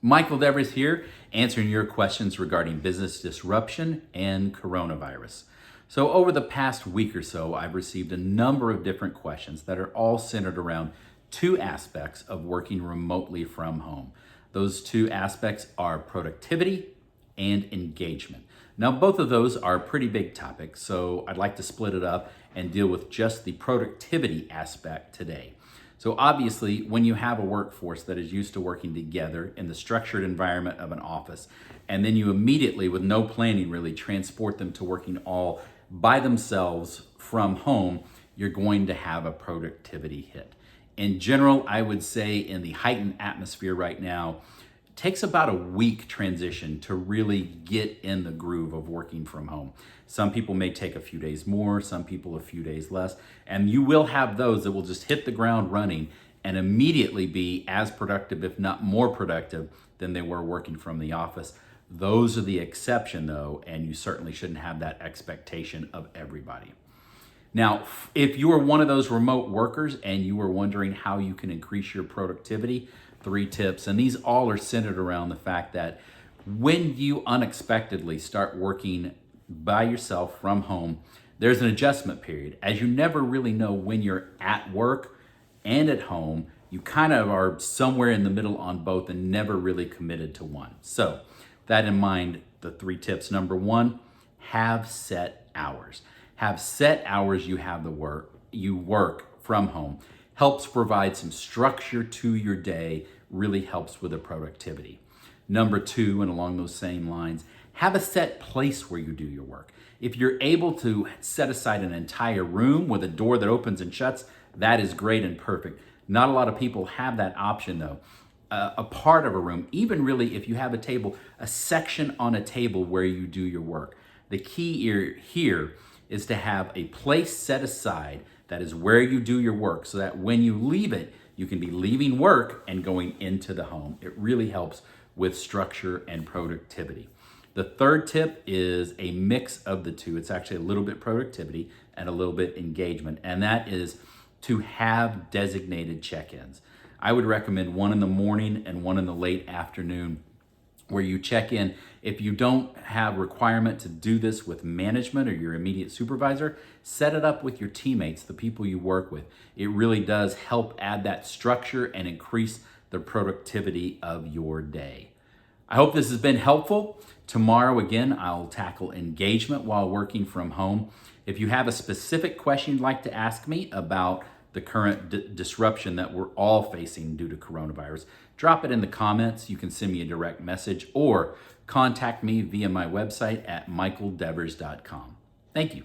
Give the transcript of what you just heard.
Michael Devers here, answering your questions regarding business disruption and coronavirus. So, over the past week or so, I've received a number of different questions that are all centered around two aspects of working remotely from home. Those two aspects are productivity and engagement. Now, both of those are pretty big topics, so I'd like to split it up and deal with just the productivity aspect today. So obviously, when you have a workforce that is used to working together in the structured environment of an office, and then you immediately, with no planning really, transport them to working all by themselves from home, you're going to have a productivity hit. In general, I would say in the heightened atmosphere right now, it takes about a week transition to really get in the groove of working from home. Some people may take a few days more, some people a few days less, and you will have those that will just hit the ground running and immediately be as productive, if not more productive, than they were working from the office. Those are the exception though, and you certainly shouldn't have that expectation of everybody. Now, if you are one of those remote workers and you are wondering how you can increase your productivity, 3 tips, and these all are centered around the fact that when you unexpectedly start working by yourself from home, there's an adjustment period. As you never really know when you're at work and at home, you kind of are somewhere in the middle on both and never really committed to one. So, that in mind, the 3 tips. Number 1, have set hours. Have set hours you work from home. Helps provide some structure to your day, really helps with the productivity. Number 2, and along those same lines, have a set place where you do your work. If you're able to set aside an entire room with a door that opens and shuts, that is great and perfect. Not a lot of people have that option though. A part of a room, even really if you have a table, a section on a table where you do your work. The key here is to have a place set aside that is where you do your work so that when you leave it, you can be leaving work and going into the home. It really helps with structure and productivity. The 3rd tip is a mix of the two. It's actually a little bit productivity and a little bit engagement, and that is to have designated check-ins. I would recommend one in the morning and one in the late afternoon where you check in. If you don't have requirement to do this with management or your immediate supervisor, set it up with your teammates, the people you work with. It really does help add that structure and increase the productivity of your day. I hope this has been helpful. Tomorrow, again, I'll tackle engagement while working from home. If you have a specific question you'd like to ask me about the current disruption that we're all facing due to coronavirus, drop it in the comments. You can send me a direct message or contact me via my website at michaeldevers.com. Thank you.